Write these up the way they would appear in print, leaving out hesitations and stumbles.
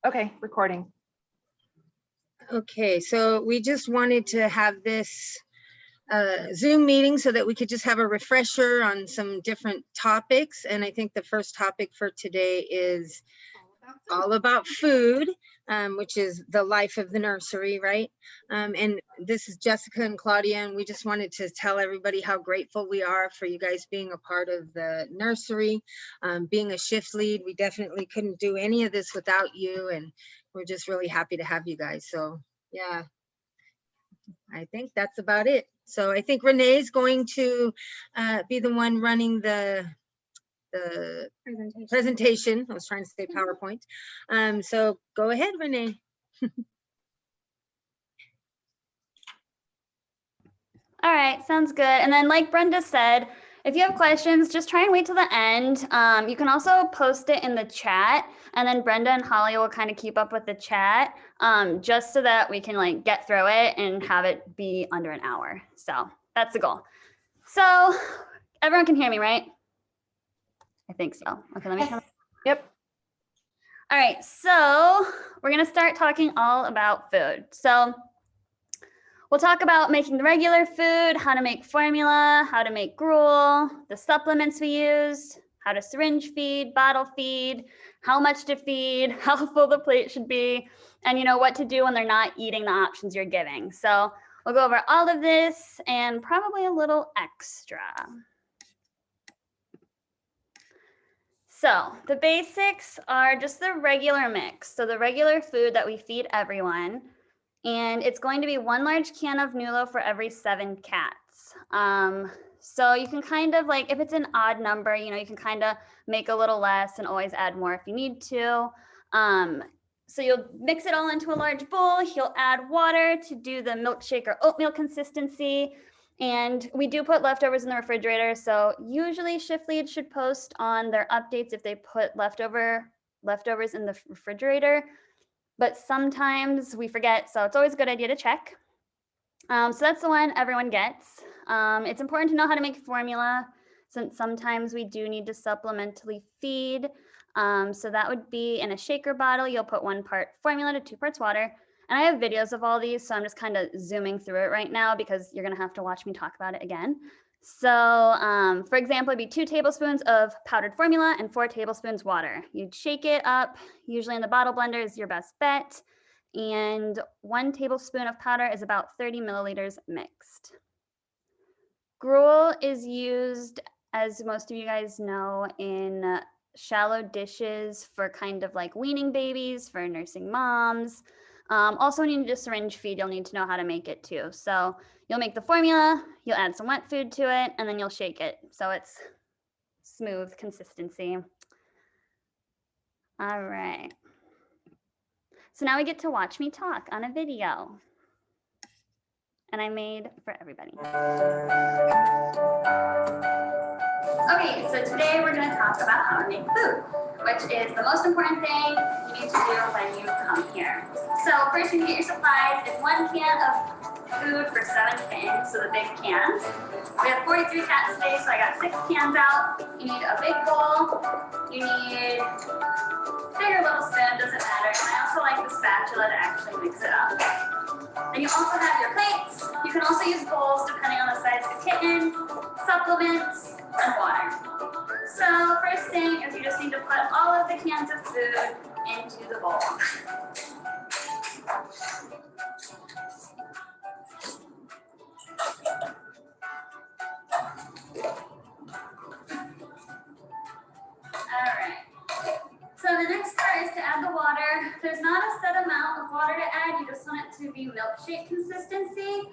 Okay, recording. Okay, so we just wanted to have this Zoom meeting so that we could just have a refresher on some different topics. And I think the first topic for today is all about food, which is the life of the nursery, right? And this is Jessica and Claudia, and we just wanted to tell everybody how grateful we are for you guys being a part of the nursery, being a shift lead. We definitely couldn't do any of this without you, and we're just really happy to have you guys. So yeah, I think that's about it. So I think Renee is going to be the one running the presentation. I was trying to say PowerPoint. So go ahead, Renee. All right, sounds good. And then like Brenda said, if you have questions, just try and wait till the end. You can also post it in the chat, and then Brenda and Holly will kind of keep up with the chat, just so that we can like get through it and have it be under an hour. So that's the goal. So everyone can hear me, right? I think so. Okay, let me come. Yep. All right, so we're gonna start talking all about food. So we'll talk about making the regular food, how to make formula, how to make gruel, the supplements we use, how to syringe feed, bottle feed, how much to feed, how full the plate should be, and what to do when they're not eating the options you're giving. So we'll go over all of this and probably a little extra. So the basics are just the regular mix. So the regular food that we feed everyone. And it's going to be 1 large can of Nulo for every 7 cats. So you can kind of like, if it's an odd number, you can kind of make a little less and always add more if you need to. So you'll mix it all into a large bowl. You'll add water to do the milkshake or oatmeal consistency. And we do put leftovers in the refrigerator. So usually shift leads should post on their updates if they put leftovers in the refrigerator. But sometimes we forget, so it's always a good idea to check. So that's the one everyone gets. It's important to know how to make formula, since sometimes we do need to supplementally feed. So that would be in a shaker bottle, you'll put 1 part formula to 2 parts water. And I have videos of all these, so I'm just kind of zooming through it right now because you're gonna have to watch me talk about it again. So for example, it'd be 2 tablespoons of powdered formula and 4 tablespoons water. You'd shake it up, usually in the bottle blender is your best bet. And 1 tablespoon of powder is about 30 milliliters mixed. Gruel is used, as most of you guys know, in shallow dishes for kind of like weaning babies, for nursing moms. Also, when you need a syringe feed, you'll need to know how to make it too. So you'll make the formula, you'll add some wet food to it, and then you'll shake it. So it's smooth consistency. All right. So now we get to watch me talk on a video. And I made for everybody. Okay, so today we're going to talk about how to make food, which is the most important thing you need to do when you come here. So first you can get your supplies. It's 1 can of food for 7 kittens, so the big cans. We have 43 cats today, so I got 6 cans out. You need a big bowl. You need big or little spoon, doesn't matter. And I also like the spatula to actually mix it up. Then you also have your plates. You can also use bowls depending on the size of the kitten, supplements, and water. So first thing is you just need to put all of the cans of food into the bowl. All right. So the next part is to add the water. There's not a set amount of water to add. You just want it to be milkshake consistency.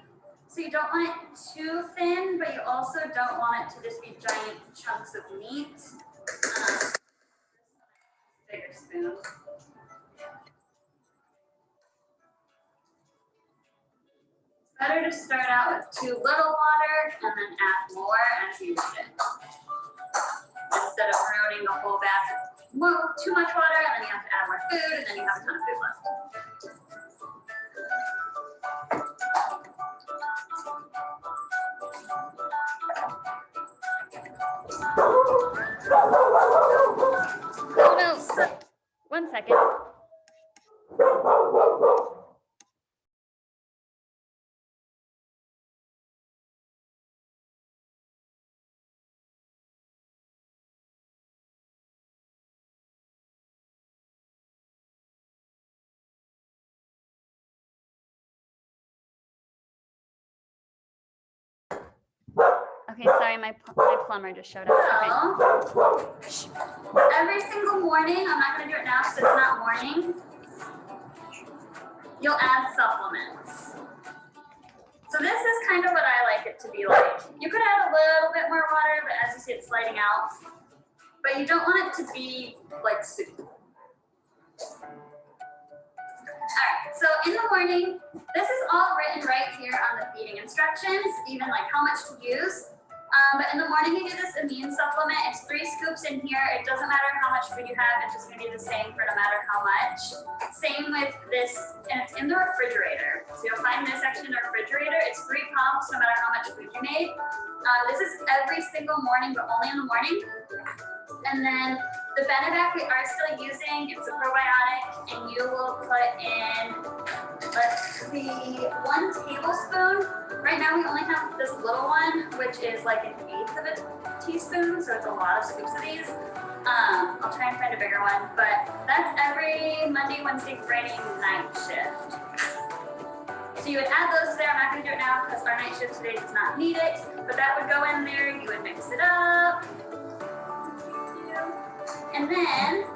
So you don't want it too thin, but you also don't want it to just be giant chunks of meat. Bigger spoon. It's better to start out with too little water and then add more as you need it. Instead of ruining the whole bath with too much water, and then you have to add more food, and then you have a ton of food left. Oh no, 1 second. Okay, sorry, my plumber just showed up. Okay. Every single morning, I'm not gonna do it now because it's not morning, you'll add supplements. So this is kind of what I like it to be like. You could add a little bit more water, but as you see, it's sliding out. But you don't want it to be like soup. All right, so in the morning, this is all written right here on the feeding instructions, even like how much to use. But in the morning, you do this immune supplement. It's 3 scoops in here. It doesn't matter how much food you have. It's just gonna be the same for no matter how much. Same with this, and it's in the refrigerator. So you'll find this section in the refrigerator. It's 3 pumps no matter how much food you made. This is every single morning, but only in the morning. And then the Benevac we are still using, it's a probiotic, and you will put in, let's see, 1 tablespoon. Right now we only have this little one, which is like 1/8 of a teaspoon, so it's a lot of scoops of these. I'll try and find a bigger one, but that's every Monday, Wednesday, Friday night shift. So you would add those there. I'm not gonna do it now because our night shift today does not need it, but that would go in there. You would mix it up. And then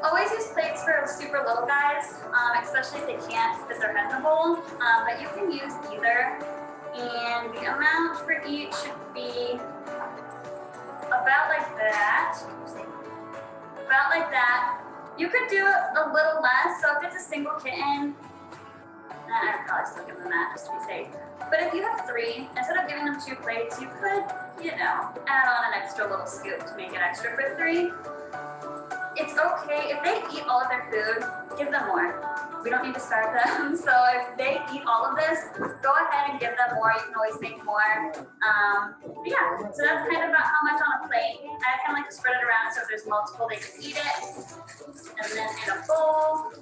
always use plates for super little guys, especially if they can't fit their head in the bowl, but you can use either. And the amount for each should be about like that. About like that. You could do a little less, so if it's a single kitten, I'd probably still give them that just to be safe. But if you have 3, instead of giving them 2 plates, you could, you know, add on an extra little scoop to make it extra for 3. It's okay, if they eat all of their food, give them more. We don't need to starve them, so if they eat all of this, go ahead and give them more. You can always make more. But yeah, so that's kind of about how much on a plate. I kind of like to spread it around so if there's multiple, they can eat it. And then in a bowl.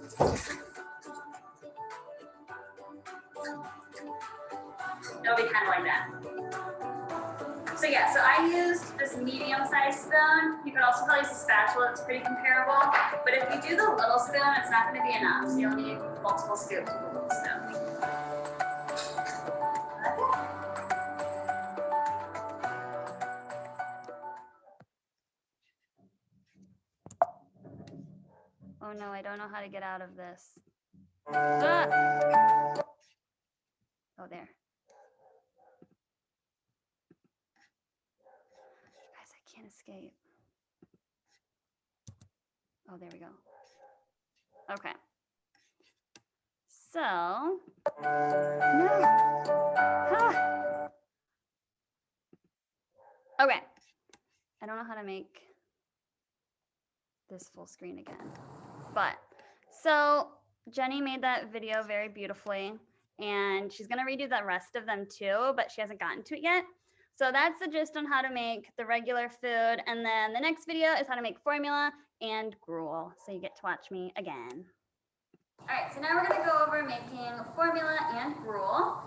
It'll be kind of like that. So yeah, so I used this medium-sized spoon. You could also probably use a spatula, it's pretty comparable. But if you do the little spoon, it's not gonna be enough. So you'll need multiple scoops with the little spoon. That's it. Oh no, I don't know how to get out of this. Ah! Oh, there. Guys, I can't escape. Oh, there we go. Okay. So, no. Ah. Okay. I don't know how to make this full screen again. But, so Jenny made that video very beautifully, and she's gonna redo the rest of them too, but she hasn't gotten to it yet. So that's the gist on how to make the regular food. And then the next video is how to make formula and gruel. So you get to watch me again. All right, so now we're gonna go over making formula and gruel.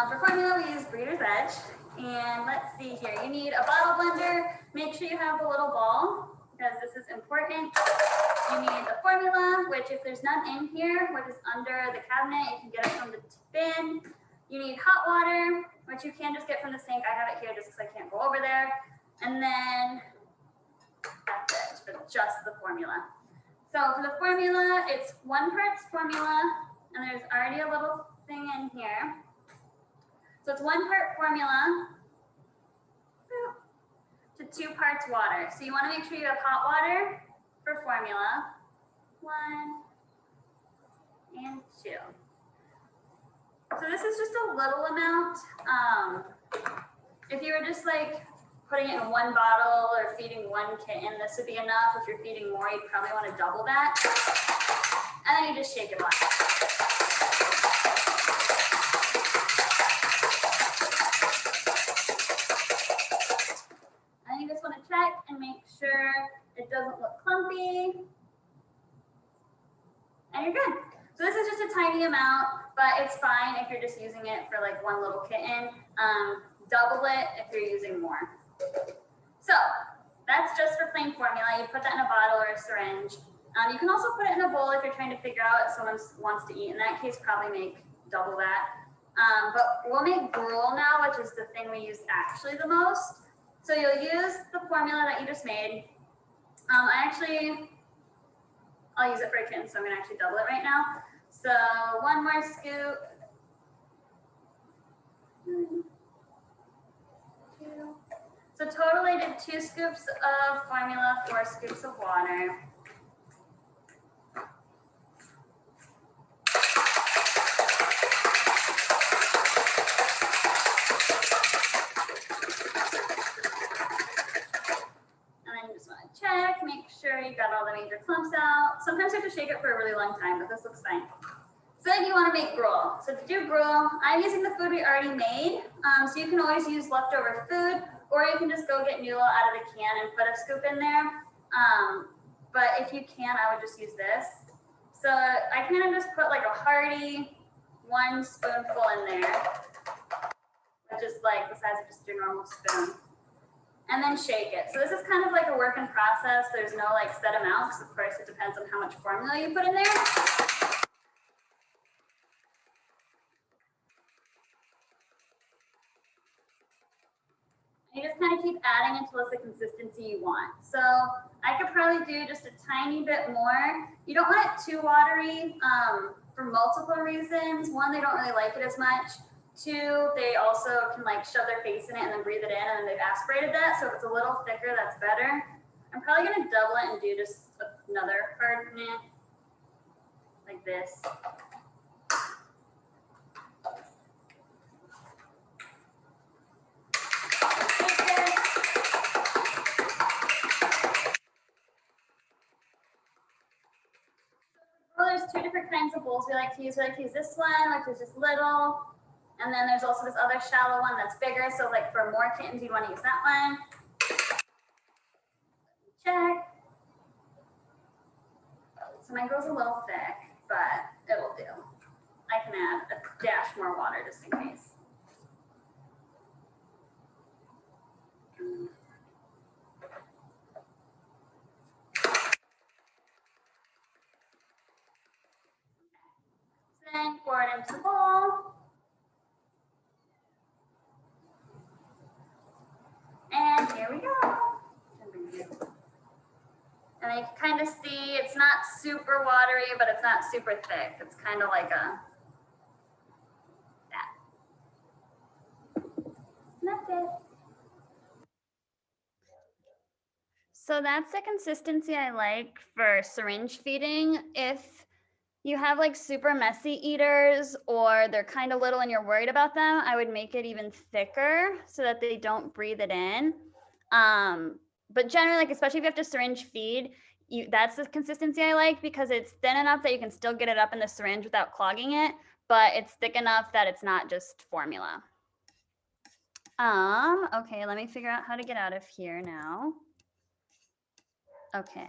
For formula, we use Breeder's Edge. And let's see here, you need a bottle blender. Make sure you have the little ball because this is important. You need the formula, which if there's none in here, which is under the cabinet, you can get it from the bin. You need hot water, which you can just get from the sink. I have it here just because I can't go over there. And then that's it for just the formula. So for the formula, it's 1 part formula, and there's already a little thing in here. So it's 1 part formula to 2 parts water. So you want to make sure you have hot water for formula, 1 and 2. So this is just a little amount. If you were just like putting it in 1 bottle or feeding 1 kitten, this would be enough. If you're feeding more, you'd probably want to double that. And then you just shake it well. And you just want to check and make sure it doesn't look clumpy. And Okay, good. So this is just a tiny amount, but it's fine if you're just using it for like one little kitten. Double it if you're using more. So that's just for plain formula. You put that in a bottle or a syringe. You can also put it in a bowl if you're trying to figure out if someone wants to eat. In that case, probably make double that. But we'll make gruel now, which is the thing we use actually the most. So you'll use the formula that you just made. I'll use it for a kitten, so I'm gonna actually double it right now. So one more scoop. So totally did 2 scoops of formula, 4 scoops of water. Check, make sure you got all the major clumps out. Sometimes you have to shake it for a really long time, but this looks fine. So then you want to make gruel. So to do gruel, I'm using the food we already made. So you can always use leftover food, or you can just go get noodle out of the can and put a scoop in there. But if you can, I would just use this. So I kind of just put like a hearty 1 spoonful in there, which is like the size of just your normal spoon. And then shake it. So this is kind of like a work in process. There's no like set amount, because of course it depends on how much formula you put in there. You just kind of keep adding until it's the consistency you want. So I could probably do just a tiny bit more. You don't want it too watery for multiple reasons. 1, they don't really like it as much. 2, they also can like shove their face in it and then breathe it in, and then they've aspirated that. So if it's a little thicker, that's better. I'm probably gonna double it and do just another part like this. Well, there's 2 different kinds of bowls we like to use. We like to use this one, which is just little. And then there's also this other shallow one that's bigger. So like for more kittens, you'd want to use that one. Check. So my gruel's a little thick, but it will do. I can add a dash more water just in case. Then pour it into the bowl. And here we go. And you can kind of see it's not super watery, but it's not super thick. It's kind of like that. And that's it. So that's the consistency I like for syringe feeding. If you have like super messy eaters, or they're kind of little and you're worried about them, I would make it even thicker so that they don't breathe it in. But generally, like especially if you have to syringe feed, that's the consistency I like, because it's thin enough that you can still get it up in the syringe without clogging it, but it's thick enough that it's not just formula. Okay, let me figure out how to get out of here now. Okay.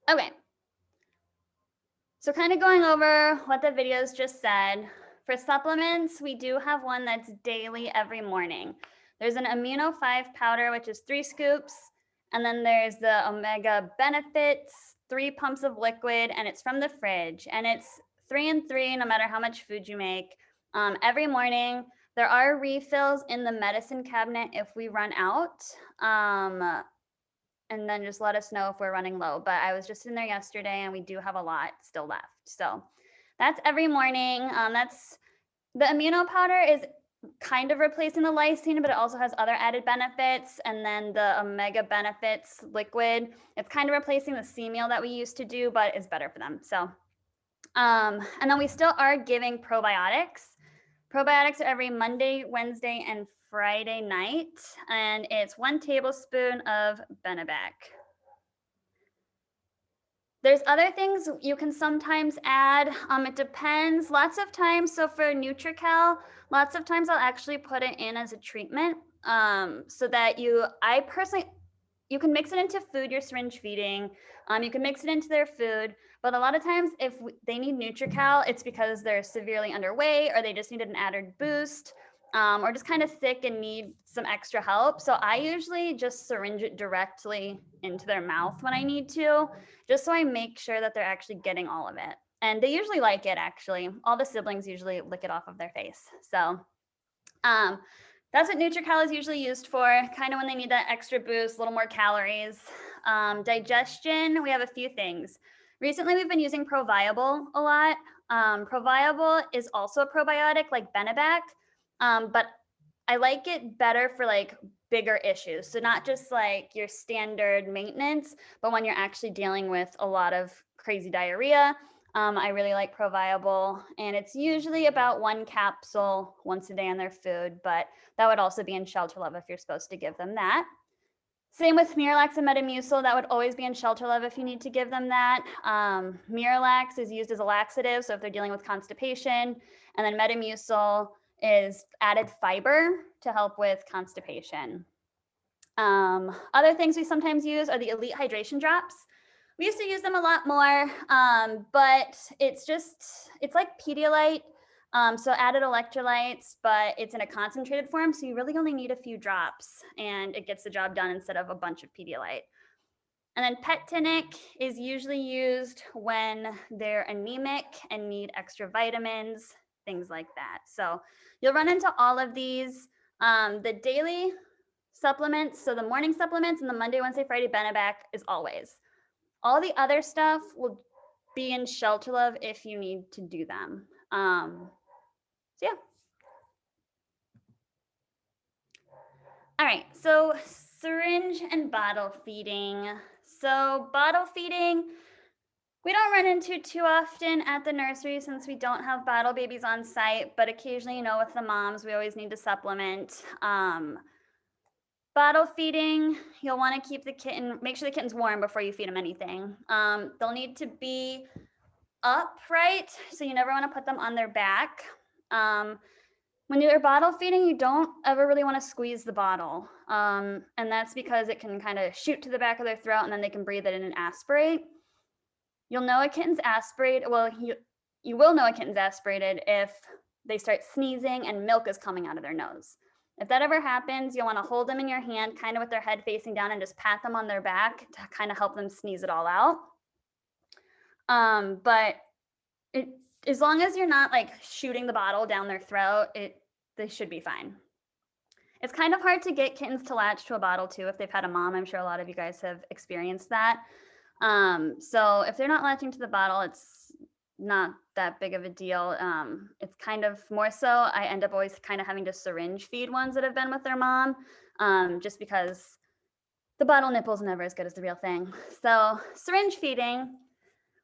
Okay. So kind of going over what the videos just said. For supplements, we do have one that's daily every morning. There's an Amino 5 powder, which is 3 scoops. And then there's the Omega Benefits, 3 pumps of liquid, and it's from the fridge. And it's 3 and 3, no matter how much food you make. Every morning, there are refills in the medicine cabinet if we run out. And then just let us know if we're running low. But I was just in there yesterday and we do have a lot still left. So that's every morning. That's the amino powder is kind of replacing the lysine, but it also has other added benefits. And then the Omega Benefits liquid, it's kind of replacing the sea meal that we used to do, but it's better for them. So, and then we still are giving probiotics. Probiotics are every Monday, Wednesday, and Friday night, and it's 1 tablespoon of Benebec. There's other things you can sometimes add. It depends. Lots of times, so for NutriCal, lots of times I'll actually put it in as a treatment, so that I personally, you can mix it into food you're syringe feeding. You can mix it into their food, but a lot of times if they need NutriCal, it's because they're severely underweight or they just needed an added boost, or just kind of sick and need some extra help. So I usually just syringe it directly into their mouth when I need to, just so I make sure that they're actually getting all of it. And they usually like it, actually. All the siblings usually lick it off of their face. So that's what NutriCal is usually used for, kind of when they need that extra boost, a little more calories. Digestion, we have a few things. Recently, we've been using ProViable a lot. ProViable is also a probiotic like Benebac, but I like it better for like bigger issues. So not just like your standard maintenance, but when you're actually dealing with a lot of crazy diarrhea. I really like ProViable, and it's usually about 1 capsule once a day on their food, but that would also be in Shelter Love if you're supposed to give them that. Same with Miralax and Metamucil. That would always be in Shelter Love if you need to give them that. Miralax is used as a laxative, so if they're dealing with constipation, and then Metamucil is added fiber to help with constipation. Other things we sometimes use are the Elite Hydration Drops. We used to use them a lot more, but it's like Pedialyte, so added electrolytes, but it's in a concentrated form, so you really only need a few drops, and it gets the job done instead of a bunch of Pedialyte. And then Pet-Tinic is usually used when they're anemic and need extra vitamins, things like that. So you'll run into all of these. The daily supplements, so the morning supplements and the Monday, Wednesday, Friday Benebac is always. All the other stuff will be in Shelter Love if you need to do them. So yeah. All right, so syringe and bottle feeding. So bottle feeding, we don't run into too often at the nursery since we don't have bottle babies on site, but occasionally, with the moms, we always need to supplement. Bottle feeding, you'll want to keep make sure the kitten's warm before you feed them anything. They'll need to be upright, so you never want to put them on their back. When you're bottle feeding, you don't ever really want to squeeze the bottle. And that's because it can kind of shoot to the back of their throat and then they can breathe it in and aspirate. You'll know a kitten's aspirated, well, you will know a kitten's aspirated if they start sneezing and milk is coming out of their nose. If that ever happens, you'll want to hold them in your hand, kind of with their head facing down, and just pat them on their back to kind of help them sneeze it all out. But as long as you're not like shooting the bottle down their throat, they should be fine. It's kind of hard to get kittens to latch to a bottle too if they've had a mom. I'm sure a lot of you guys have experienced that. So if they're not latching to the bottle, it's not that big of a deal. It's kind of more so I end up always kind of having to syringe feed ones that have been with their mom, just because the bottle nipple is never as good as the real thing. So syringe feeding,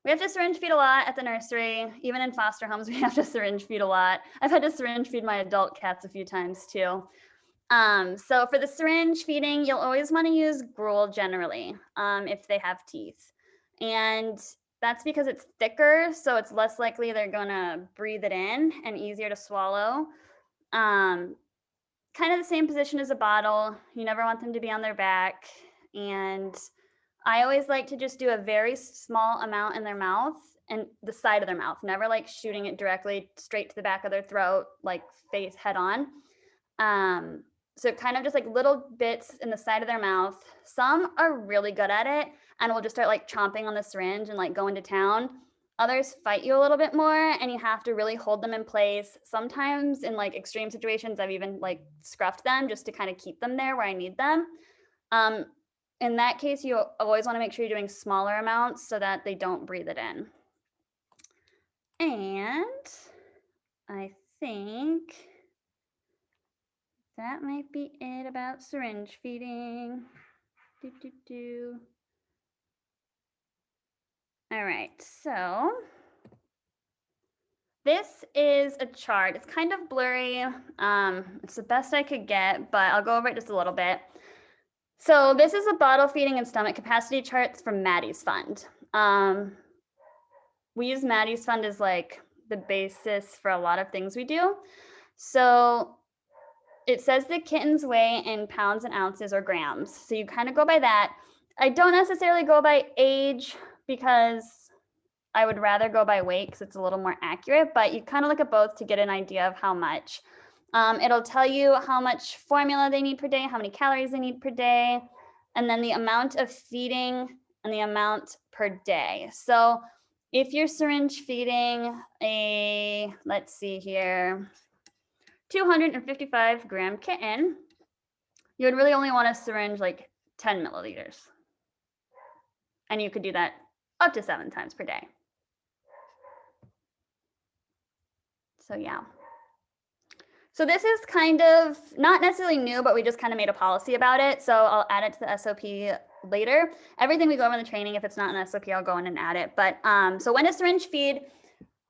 we have to syringe feed a lot at the nursery. Even in foster homes, we have to syringe feed a lot. I've had to syringe feed my adult cats a few times too. So for the syringe feeding, you'll always want to use gruel generally, if they have teeth. And that's because it's thicker, so it's less likely they're gonna breathe it in and easier to swallow. Kind of the same position as a bottle. You never want them to be on their back. And I always like to just do a very small amount in their mouth and the side of their mouth, never like shooting it directly straight to the back of their throat, like face head on. So kind of just like little bits in the side of their mouth. Some are really good at it and will just start like chomping on the syringe and like going to town. Others fight you a little bit more and you have to really hold them in place. Sometimes in like extreme situations, I've even like scruffed them just to kind of keep them there where I need them. In that case, you always want to make sure you're doing smaller amounts so that they don't breathe it in. And I think that might be it about syringe feeding. All right, so this is a chart. It's kind of blurry. It's the best I could get, but I'll go over it just a little bit. So this is a bottle feeding and stomach capacity charts from Maddie's Fund. We use Maddie's Fund as like the basis for a lot of things we do. So it says the kittens weigh in pounds and ounces or grams. So you kind of go by that. I don't necessarily go by age because I would rather go by weight because it's a little more accurate, but you kind of look at both to get an idea of how much. It'll tell you how much formula they need per day, how many calories they need per day, and then the amount of feeding and the amount per day. So if you're syringe feeding a, let's see here, 255 gram kitten, you would really only want to syringe like 10 milliliters. And you could do that up to 7 times per day. So yeah. So this is kind of not necessarily new, but we just kind of made a policy about it. So I'll add it to the SOP later. Everything we go over in the training, if it's not an SOP, I'll go in and add it. But so when to syringe feed,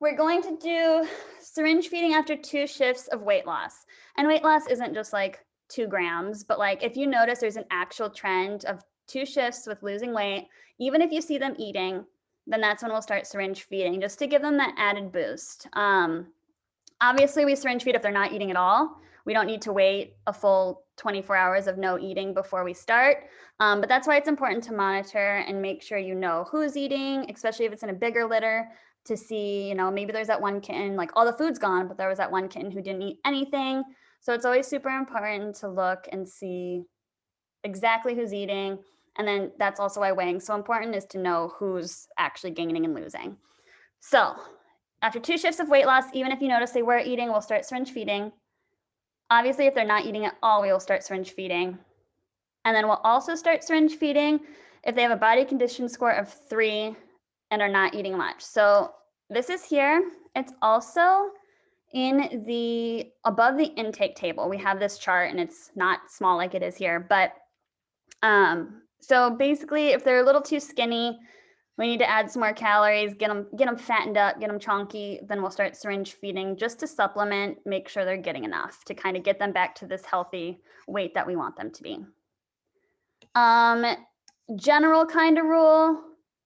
we're going to do syringe feeding after 2 shifts of weight loss. And weight loss isn't just like 2 grams, but like if you notice there's an actual trend of 2 shifts with losing weight, even if you see them eating, then that's when we'll start syringe feeding, just to give them that added boost. Obviously, we syringe feed if they're not eating at all. We don't need to wait a full 24 hours of no eating before we start. But that's why it's important to monitor and make sure you know who's eating, especially if it's in a bigger litter, to see, you know, maybe there's that one kitten, like all the food's gone, but there was that one kitten who didn't eat anything. So it's always super important to look and see exactly who's eating. And then that's also why weighing's so important, is to know who's actually gaining and losing. So after 2 shifts of weight loss, even if you notice they were eating, we'll start syringe feeding. Obviously, if they're not eating at all, we will start syringe feeding. And then we'll also start syringe feeding if they have a body condition score of 3 and are not eating much. So this is here. It's also in the above the intake table. We have this chart, and it's not small like it is here. But so basically, if they're a little too skinny, we need to add some more calories, get them fattened up, get them chunky. Then we'll start syringe feeding just to supplement, make sure they're getting enough to kind of get them back to this healthy weight that we want them to be. General kind of rule,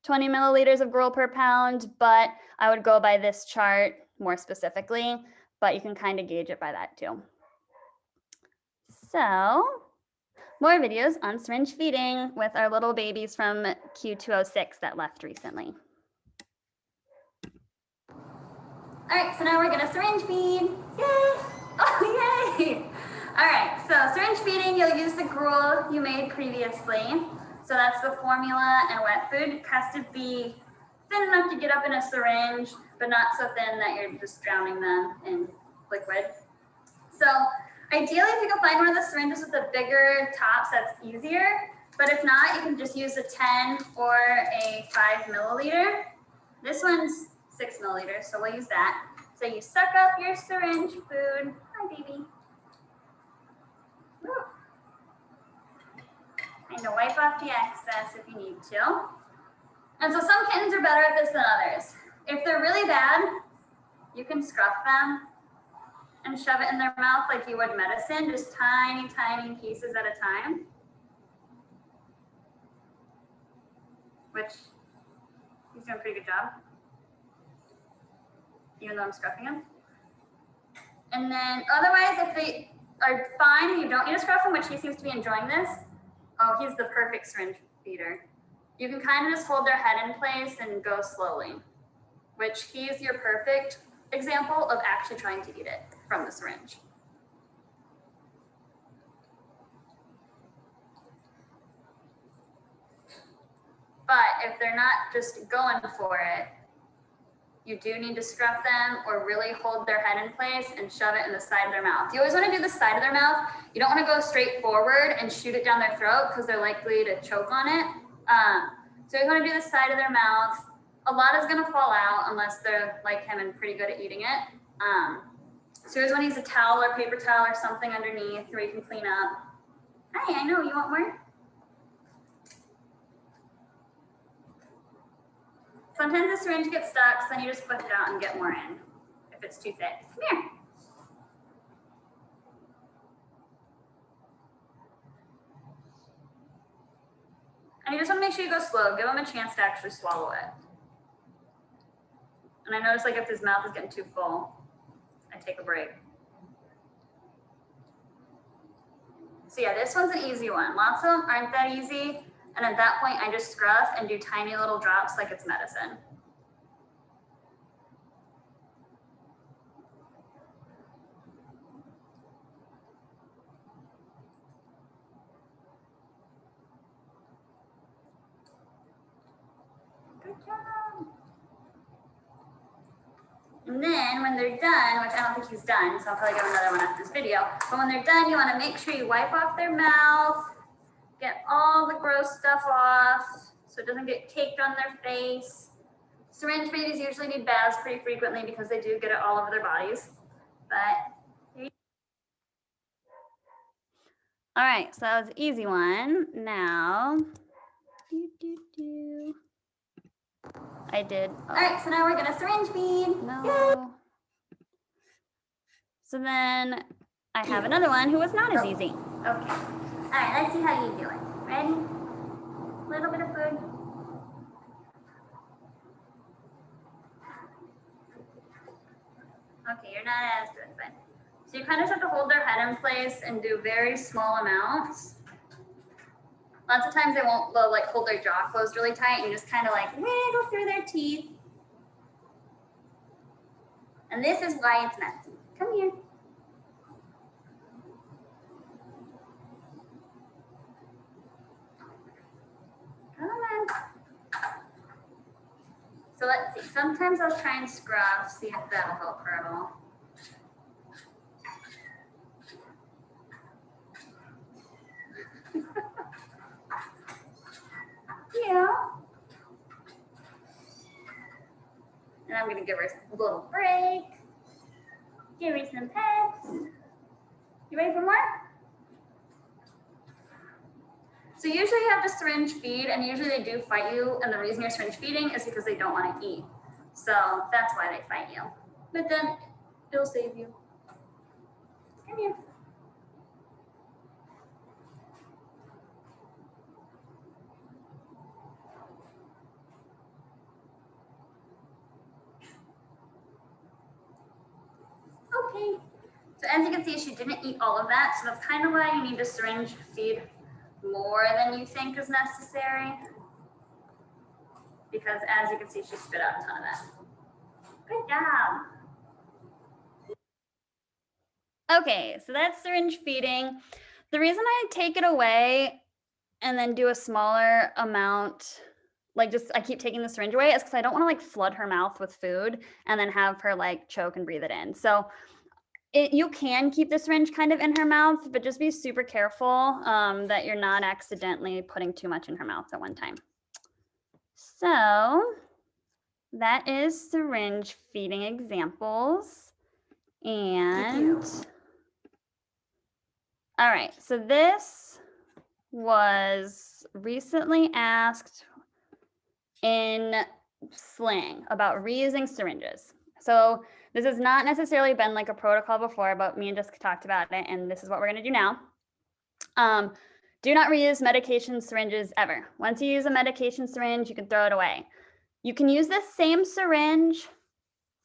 20 milliliters of gruel per pound, but I would go by this chart more specifically, but you can kind of gauge it by that too. So more videos on syringe feeding with our little babies from Q206 that left recently. All right, so now we're gonna syringe feed. Yay! Oh, yay! All right, so syringe feeding, you'll use the gruel you made previously. So that's the formula and wet food. It has to be thin enough to get up in a syringe, but not so thin that you're just drowning them in liquid. So ideally, if you can find one of the syringes with the bigger tops, that's easier. But if not, you can just use a 10 or a 5 milliliter. This one's 6 milliliters, so we'll use that. So you suck up your syringe food. Hi, baby. Woo. And to wipe off the excess if you need to. And so some kittens are better at this than others. If they're really bad, you can scruff them and shove it in their mouth like you would medicine, just tiny, tiny pieces at a time. Which he's doing a pretty good job, even though I'm scruffing him. And then otherwise, if they are fine and you don't need to scruff him, which he seems to be enjoying this, oh, he's the perfect syringe feeder. You can kind of just hold their head in place and go slowly, which he's your perfect example of actually trying to eat it from the syringe. But if they're not just going for it, you do need to scruff them or really hold their head in place and shove it in the side of their mouth. You always want to do the side of their mouth. You don't want to go straight forward and shoot it down their throat because they're likely to choke on it. So you want to do the side of their mouth. A lot is going to fall out unless they're like him and pretty good at eating it. So you always want to use a towel or paper towel or something underneath where you can clean up. Hey, I know, you want more? Sometimes the syringe gets stuck, so then you just push it out and get more in if it's too thick. Come here. And you just want to make sure you go slow. Give him a chance to actually swallow it. And I notice like if his mouth is getting too full, I take a break. So yeah, this one's an easy one. Lots of them aren't that easy. And at that point, I just scruff and do tiny little drops like it's medicine. Good job. And then when they're done, which I don't think he's done, so I'll probably get another one after this video. But when they're done, you want to make sure you wipe off their mouth, get all the gross stuff off so it doesn't get caked on their face. Syringe babies usually need baths pretty frequently because they do get it all over their bodies. But all right, so that was an easy one. Now, I did. All right, so now we're gonna syringe feed. No. Yay. So then I have another one who was not as easy. Okay. All right, let's see how you do it. Ready? A little bit of food. Okay, you're not as good, but so you kind of have to hold their head in place and do very small amounts. Lots of times they'll like hold their jaw closed really tight and just kind of like wiggle through their teeth. And this is why it's messy. Come here. Come on. So let's see. Sometimes I'll try and scruff, see if that'll help her at all. Yeah. And I'm gonna give her a little break. Give her some pets. You ready for more? So usually you have to syringe feed, and usually they do fight you, and the reason you're syringe feeding is because they don't want to eat. So that's why they fight you. But then it'll save you. Come here. Okay. So as you can see, she didn't eat all of that, so that's kind of why you need to syringe feed more than you think is necessary. Because as you can see, she spit out a ton of that. Good job. Okay, so that's syringe feeding. The reason I take it away and then do a smaller amount, like just I keep taking the syringe away, is because I don't want to like flood her mouth with food and then have her like choke and breathe it in. So you can keep the syringe kind of in her mouth, but just be super careful that you're not accidentally putting too much in her mouth at one time. So that is syringe feeding examples. And all right, so this was recently asked in Sling about reusing syringes. So this has not necessarily been like a protocol before, but me and Jessica talked about it, and this is what we're gonna do now. Do not reuse medication syringes ever. Once you use a medication syringe, you can throw it away. You can use the same syringe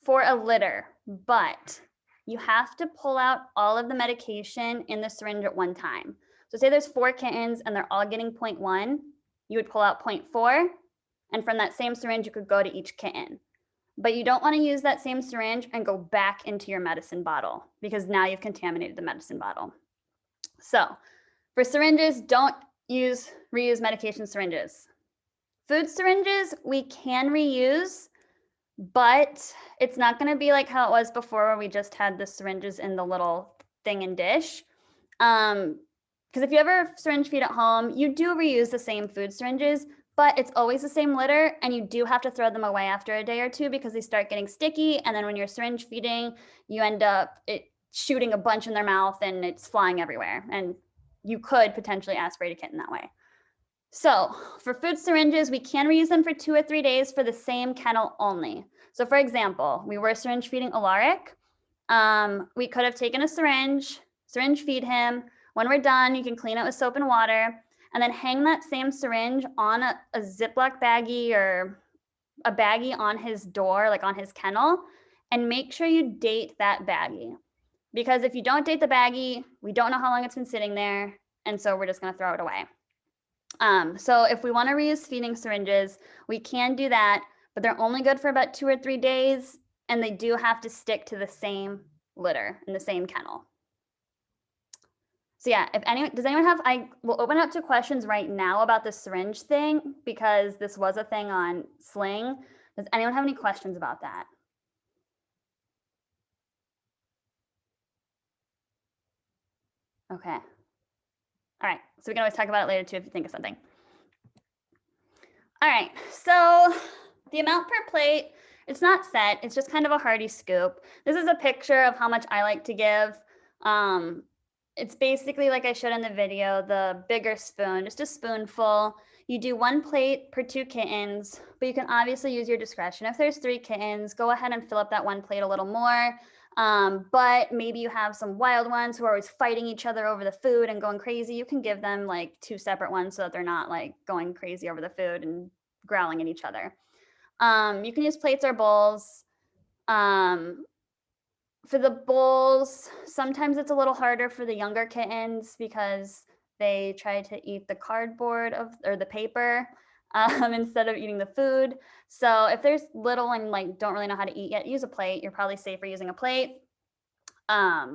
for a litter, but you have to pull out all of the medication in the syringe at one time. So say there's 4 kittens and they're all getting 0.1, you would pull out 0.4, and from that same syringe, you could go to each kitten. But you don't want to use that same syringe and go back into your medicine bottle because now you've contaminated the medicine bottle. So for syringes, don't reuse medication syringes. Food syringes, we can reuse, but it's not going to be like how it was before where we just had the syringes in the little thing and dish. Because if you ever syringe feed at home, you do reuse the same food syringes, but it's always the same litter, and you do have to throw them away after a day or two because they start getting sticky, and then when you're syringe feeding, you end up shooting a bunch in their mouth and it's flying everywhere, and you could potentially aspirate a kitten that way. So for food syringes, we can reuse them for 2 or 3 days for the same kennel only. So for example, we were syringe feeding Alaric. We could have taken a syringe feed him. When we're done, you can clean it with soap and water, and then hang that same syringe on a Ziploc baggie or a baggie on his door, like on his kennel, and make sure you date that baggie. Because if you don't date the baggie, we don't know how long it's been sitting there. and so we're just going to throw it away. So if we want to reuse feeding syringes, we can do that, but they're only good for about 2 or 3 days, and they do have to stick to the same litter in the same kennel. So yeah, does anyone have, I will open up to questions right now about the syringe thing, because this was a thing on Sling. Does anyone have any questions about that? Okay. All right, so we can always talk about it later too if you think of something. All right, so the amount per plate, it's not set, it's just kind of a hearty scoop. This is a picture of how much I like to give. It's basically like I showed in the video, the bigger spoon, just a spoonful. You do 1 plate per 2 kittens, but you can obviously use your discretion. If there's 3 kittens, go ahead and fill up that 1 plate a little more. But maybe you have some wild ones who are always fighting each other over the food and going crazy. You can give them like 2 separate ones so that they're not like going crazy over the food and growling at each other. You can use plates or bowls. For the bowls, sometimes it's a little harder for the younger kittens because they try to eat the cardboard or the paper instead of eating the food. So if there's little and like don't really know how to eat yet, use a plate. You're probably safer using a plate. But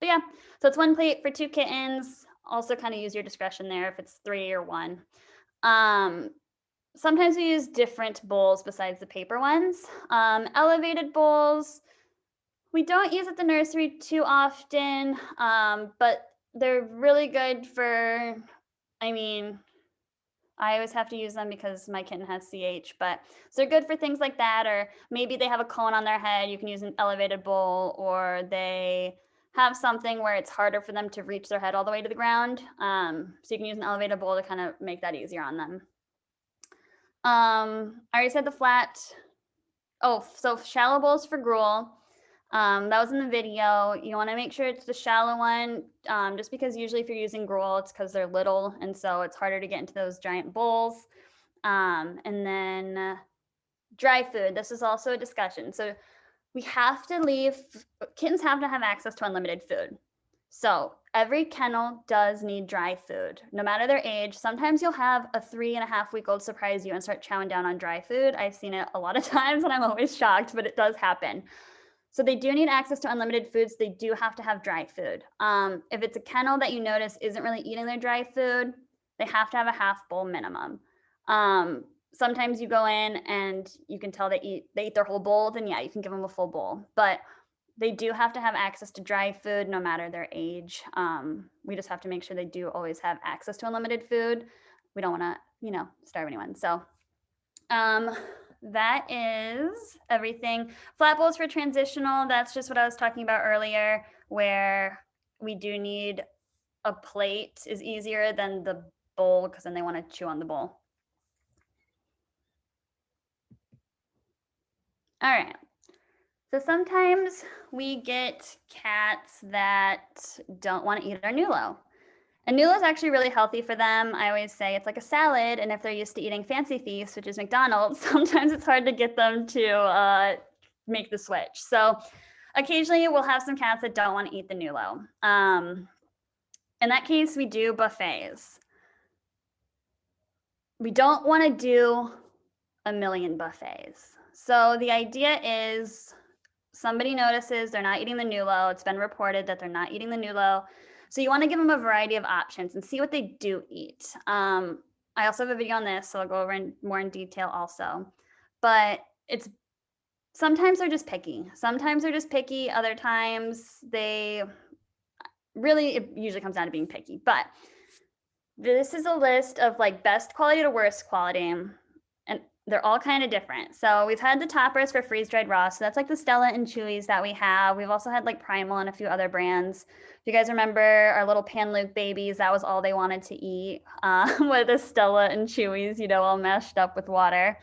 yeah, so it's 1 plate for 2 kittens. Also kind of use your discretion there if it's 3 or 1. Sometimes we use different bowls besides the paper ones. Elevated bowls, we don't use at the nursery too often, but they're really good for, I mean, I always have to use them because my kitten has CH, but so they're good for things like that, or maybe they have a cone on their head, you can use an elevated bowl, or they have something where it's harder for them to reach their head all the way to the ground. So you can use an elevated bowl to kind of make that easier on them. I already said the flat. Oh, so shallow bowls for gruel. That was in the video. You want to make sure it's the shallow one, just because usually if you're using gruel, it's because they're little, and so it's harder to get into those giant bowls. And then dry food. This is also a discussion. So we have to kittens have to have access to unlimited food. So every kennel does need dry food, no matter their age. Sometimes you'll have a 3.5-week-old surprise you and start chowing down on dry food. I've seen it a lot of times and I'm always shocked, but it does happen. So they do need access to unlimited foods. They do have to have dry food. If it's a kennel that you notice isn't really eating their dry food, they have to have a half bowl minimum. Sometimes you go in and you can tell they eat their whole bowl, then yeah, you can give them a full bowl. But they do have to have access to dry food no matter their age. We just have to make sure they do always have access to unlimited food. We don't want to, starve anyone. So that is everything. Flat bowls for transitional, that's just what I was talking about earlier, where we do need a plate is easier than the bowl because then they want to chew on the bowl. All right. So sometimes we get cats that don't want to eat our Nulo. And Nulo is actually really healthy for them. I always say it's like a salad, and if they're used to eating Fancy Feast, which is McDonald's, sometimes it's hard to get them to make the switch. So occasionally we'll have some cats that don't want to eat the Nulo. In that case, we do buffets. We don't want to do a million buffets. So the idea is somebody notices they're not eating the Nulo. It's been reported that they're not eating the Nulo. So you want to give them a variety of options and see what they do eat. I also have a video on this, so I'll go over more in detail also. But sometimes they're just picky. Other times it usually comes down to being picky. But this is a list of like best quality to worst quality. And they're all kind of different. So we've had the toppers for freeze-dried raw. So that's like the Stella and Chewy's that we have. We've also had like Primal and a few other brands. If you guys remember our little Pan Luke babies, that was all they wanted to eat with the Stella and Chewy's, all mashed up with water.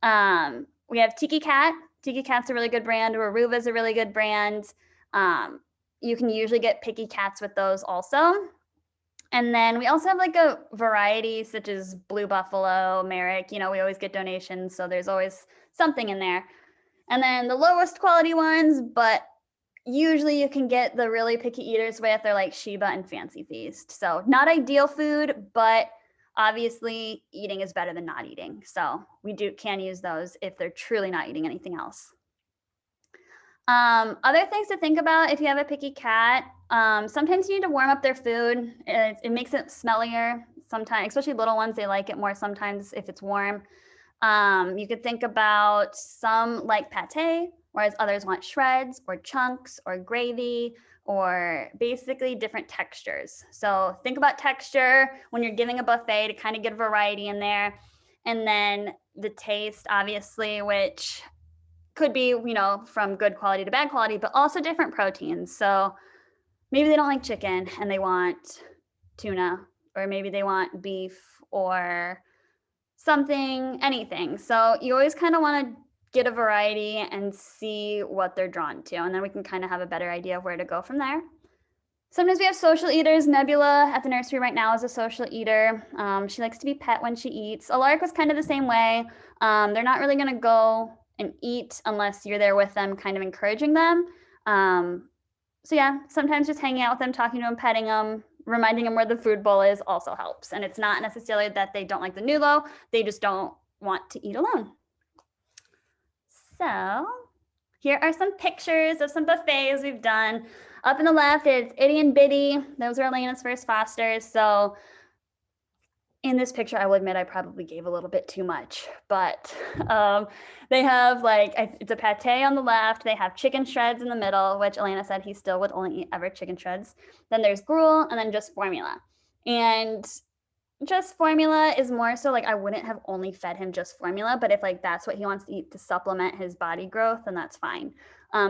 We have Tiki Cat. Tiki Cat's a really good brand. Aruba's a really good brand. You can usually get picky cats with those also. And then we also have like a variety such as Blue Buffalo, Merrick, we always get donations. So there's always something in there. And then the lowest quality ones, but usually you can get the really picky eaters with are like Sheba and Fancy Feast. So not ideal food, but obviously eating is better than not eating. So we can use those if they're truly not eating anything else. Other things to think about if you have a picky cat, sometimes you need to warm up their food. It makes it smellier sometimes, especially little ones, they like it more sometimes if it's warm. You could think about some like pate, whereas others want shreds or chunks or gravy or basically different textures. So think about texture when you're giving a buffet to kind of get a variety in there. And then the taste, obviously, which could be, you know, from good quality to bad quality, but also different proteins. So maybe they don't like chicken and they want tuna, or maybe they want beef or something, anything. So you always kind of want to get a variety and see what they're drawn to. And then we can kind of have a better idea of where to go from there. Sometimes we have social eaters. Nebula at the nursery right now is a social eater. She likes to be pet when she eats. Alaric was kind of the same way. They're not really going to go and eat unless you're there with them, kind of encouraging them. So yeah, sometimes just hanging out with them, talking to them, petting them, reminding them where the food bowl is also helps. And it's not necessarily that they don't like the Nulo, they just don't want to eat alone. So here are some pictures of some buffets we've done. Up in the left, it's Itty and Bitty. Those are Elena's first fosters. So in this picture, I will admit I probably gave a little bit too much, but they have like, it's a pate on the left. They have chicken shreds in the middle, which Elena said he still would only eat ever chicken shreds. Then there's gruel and then just formula. And just formula is more so like I wouldn't have only fed him just formula, but if like that's what he wants to eat to supplement his body growth, then that's fine.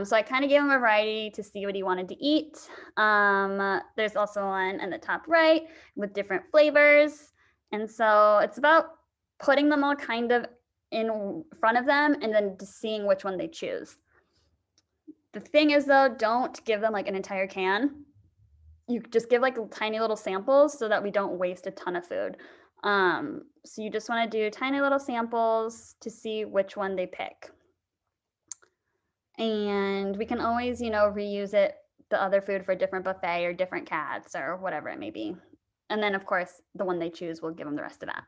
So I kind of gave him a variety to see what he wanted to eat. There's also one in the top right with different flavors. And so it's about putting them all kind of in front of them and then just seeing which one they choose. The thing is though, don't give them like an entire can. You just give like tiny little samples so that we don't waste a ton of food. So you just want to do tiny little samples to see which one they pick. And we can always, you know, reuse it, the other food for a different buffet or different cats or whatever it may be. And then of course, the one they choose, we'll give them the rest of that.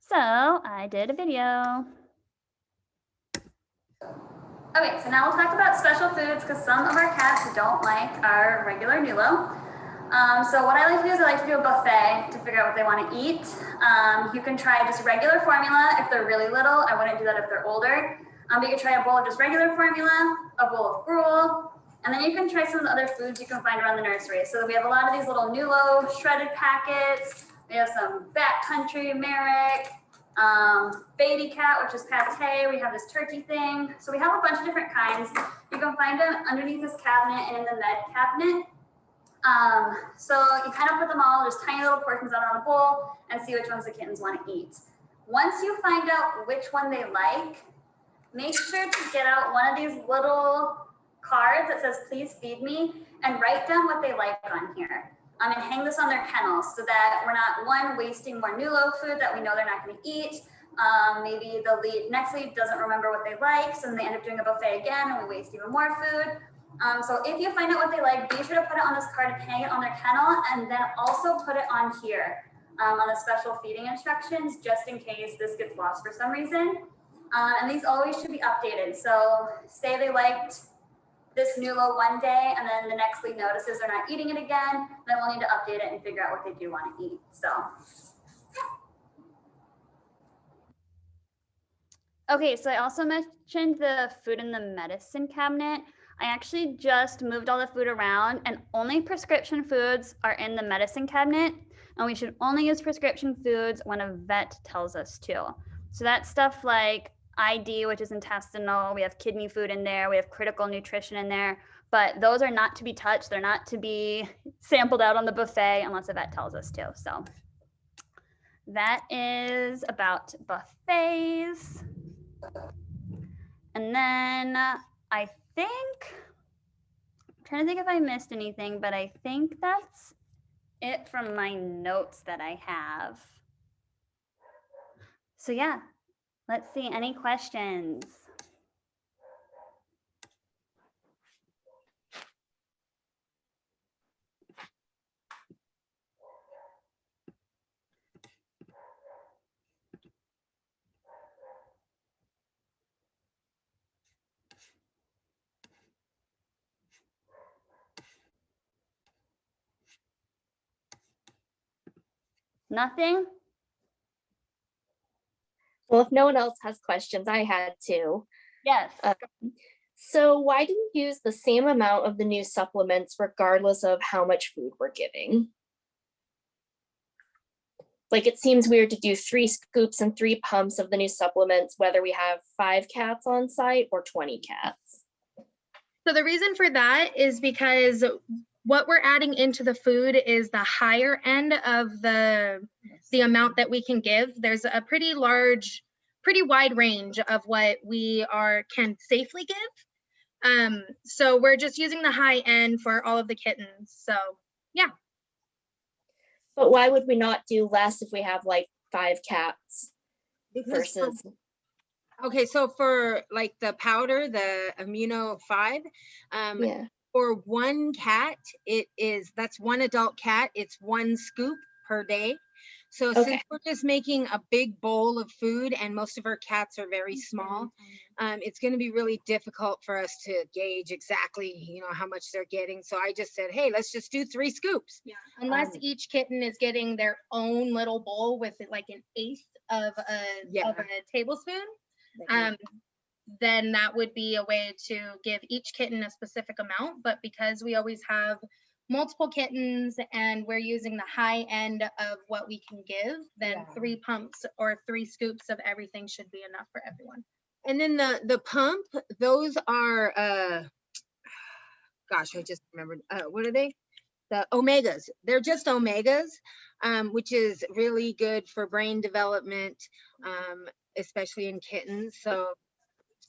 So I did a video. Okay, so now we'll talk about special foods because some of our cats don't like our regular Nulo. So what I like to do is I like to do a buffet to figure out what they want to eat. You can try just regular formula if they're really little. I wouldn't do that if they're older. But you can try a bowl of just regular formula, a bowl of gruel, and then you can try some of the other foods you can find around the nursery. So we have a lot of these little Nulo shredded packets. We have some backcountry Merrick, baby cat, which is pate. We have this turkey thing. So we have a bunch of different kinds. You can find them underneath this cabinet and in the med cabinet. So you kind of put them all, just tiny little portions out on a bowl and see which ones the kittens want to eat. Once you find out which one they like, make sure to get out one of these little cards that says, please feed me, and write down what they like on here. And hang this on their kennels so that we're not, one, wasting more Nulo food that we know they're not going to eat. Maybe the next lead doesn't remember what they like, so then they end up doing a buffet again and we waste even more food. So if you find out what they like, be sure to put it on this card and hang it on their kennel, and then also put it on here on the special feeding instructions, just in case this gets lost for some reason. And these always should be updated. So say they liked this Nulo one day and then the next lead notices they're not eating it again, then we'll need to update it and figure out what they do want to eat. So okay, so I also mentioned the food in the medicine cabinet. I actually just moved all the food around and only prescription foods are in the medicine cabinet, and we should only use prescription foods when a vet tells us to. So that's stuff like ID, which is intestinal. We have kidney food in there. We have critical nutrition in there, but those are not to be touched. They're not to be sampled out on the buffet unless a vet tells us to. So that is about buffets. And then I think, I'm trying to think if I missed anything, but I think that's it from my notes that I have. So yeah, let's see, any questions? Nothing? Well, if no one else has questions, I had two. Yes. So why do we use the same amount of the new supplements regardless of how much food we're giving? Like, it seems weird to do 3 scoops and 3 pumps of the new supplements, whether we have 5 cats on site or 20 cats. So the reason for that is because what we're adding into the food is the higher end of the amount that we can give. There's a pretty wide range of what we can safely give. So we're just using the high end for all of the kittens. So yeah. But why would we not do less if we have like 5 cats versus? Okay, so for like the powder, the Immuno 5, Yeah. for 1 cat, that's 1 adult cat, it's 1 scoop per day. So Okay. since we're just making a big bowl of food and most of our cats are very small, it's going to be really difficult for us to gauge exactly, how much they're getting. So I just said, hey, let's just do 3 scoops. Yeah. Unless each kitten is getting their own little bowl with like an eighth of a tablespoon, then that would be a way to give each kitten a specific amount. But because we always have multiple kittens and we're using the high end of what we can give, then 3 pumps or 3 scoops of everything should be enough for everyone. And then the pump, those are, gosh, I just remembered, what are they? The omegas. They're just omegas, which is really good for brain development, especially in kittens. So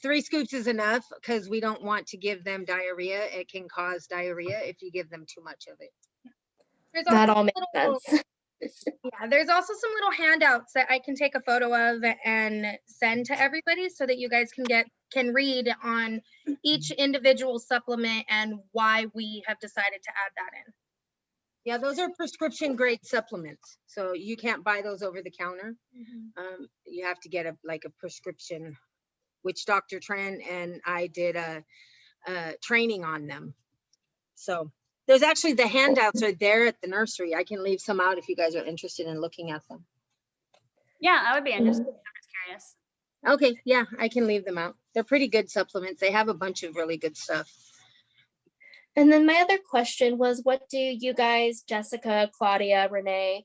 3 scoops is enough because we don't want to give them diarrhea. It can cause diarrhea if you give them too much of it. That all makes sense. Yeah, there's also some little handouts that I can take a photo of and send to everybody so that you guys can read on each individual supplement and why we have decided to add that in. Yeah, those are prescription grade supplements. So you can't buy those over the counter. You have to get a prescription, which Dr. Tran and I did a training on them. So there's actually the handouts are there at the nursery. I can leave some out if you guys are interested in looking at them. Yeah, I would be interested. I'm just curious. Okay, yeah, I can leave them out. They're pretty good supplements. They have a bunch of really good stuff. And then my other question was, what do you guys, Jessica, Claudia, Renee,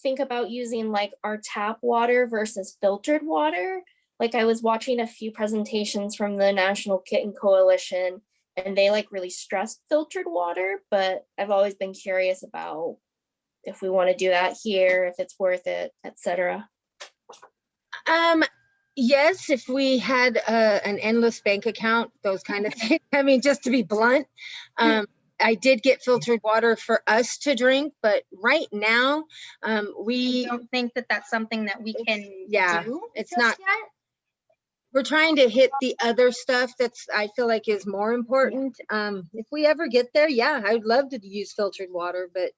think about using like our tap water versus filtered water? Like, I was watching a few presentations from the National Kitten Coalition and they like really stressed filtered water, but I've always been curious about if we want to do that here, if it's worth it, etc. Yes, if we had an endless bank account, those kind of things. I mean, just to be blunt, I did get filtered water for us to drink, but right now, we don't think that that's something that we can do. It's not yet. We're trying to hit the other stuff that's I feel like is more important. If we ever get there, yeah, I would love to use filtered water, but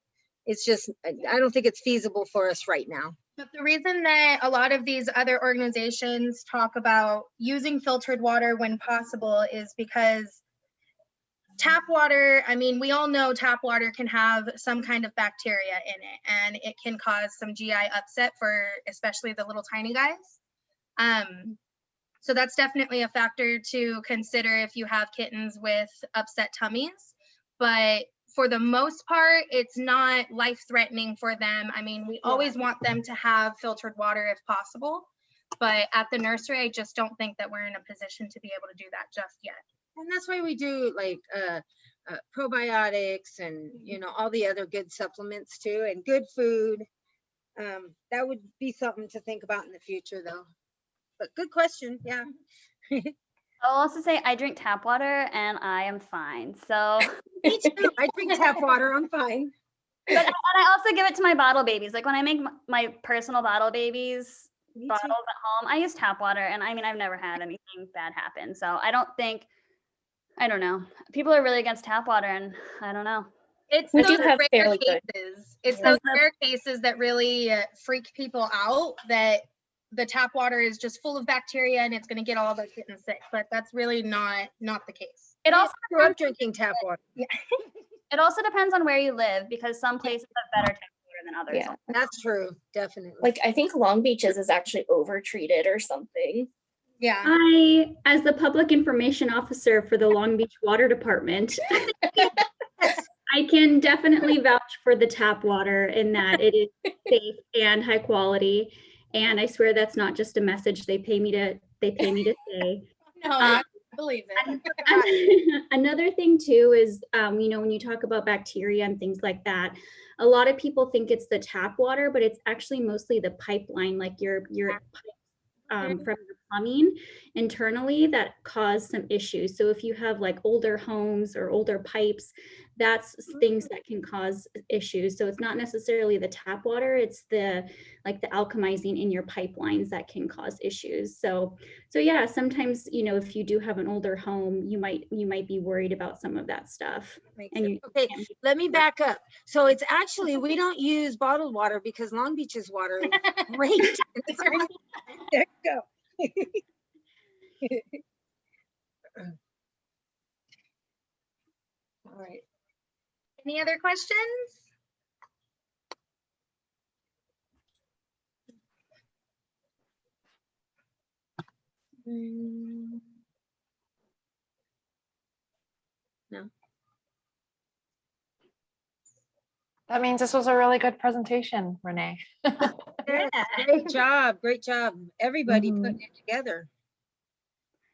it's just I don't think it's feasible for us right now. But the reason that a lot of these other organizations talk about using filtered water when possible is because tap water, I mean, we all know tap water can have some kind of bacteria in it, and it can cause some GI upset for especially the little tiny guys. So that's definitely a factor to consider if you have kittens with upset tummies. But for the most part, it's not life-threatening for them. I mean, we always want them to have filtered water if possible. But at the nursery, I just don't think that we're in a position to be able to do that just yet. And that's why we do like probiotics and, all the other good supplements too, and good food. That would be something to think about in the future though. But good question, yeah. I'll also say I drink tap water and I am fine. So Me too. I drink tap water. I'm fine. But and I also give it to my bottle babies. Like when I make my personal bottle babies bottles at home, I use tap water, and I mean I've never had anything bad happen. So I don't know. People are really against tap water, and I don't know. It's We those do have rare fairly good. cases. It's those rare cases that really freak people out, that the tap water is just full of bacteria and it's going to get all the kittens sick. But that's really not the case. It also grew up drinking tap water. Yeah. It also depends on where you live, because some places have better tap than others. Yeah. That's true, definitely. Like I think Long Beach's is actually over-treated or something. Yeah. I, as the public information officer for the Long Beach Water Department, I can definitely vouch for the tap water in that it is safe and high quality. And I swear that's not just a message they pay me to say. No, I believe it. Another thing too is, you know, when you talk about bacteria and things like that, a lot of people think it's the tap water, but it's actually mostly the pipeline, like your from your plumbing internally that cause some issues. So if you have like older homes or older pipes, that's things that can cause issues. So it's not necessarily the tap water, it's the like the alchemizing in your pipelines that can cause issues. So yeah, sometimes, you know, if you do have an older home, you might be worried about some of that stuff. And Okay, let me back up. So it's actually, we don't use bottled water because Long Beach's water is great. There you go. All right. Any other questions? No. That means this was a really good presentation, Renee. Yes, great job. Great job. Everybody Mhm. putting it together.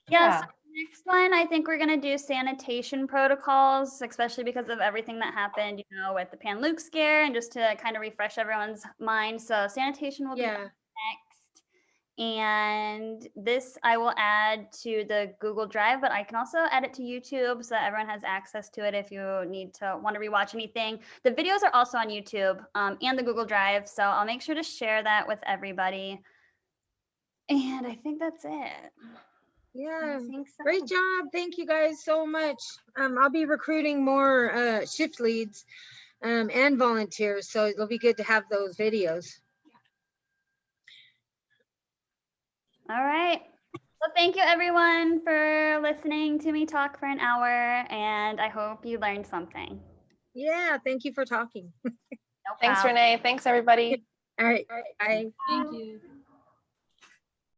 Yeah, so next one, I think we're gonna do sanitation protocols, especially because of everything that happened, you know, with the Pan Luke scare, and just to kind of refresh everyone's mind. So sanitation will be Yeah. next. And this I will add to the Google Drive, but I can also add it to YouTube so that everyone has access to it if you want to rewatch anything. The videos are also on YouTube and the Google Drive, so I'll make sure to share that with everybody. And I think that's it. Yeah. I think so. Great job. Thank you guys so much. I'll be recruiting more shift leads and volunteers, so it'll be good to have those videos. All right. Well, thank you everyone for listening to me talk for an hour, and I hope you learned something. Yeah, thank you for talking. No Thanks, problem. Renee. Thanks, everybody. All right. Bye. Thank you.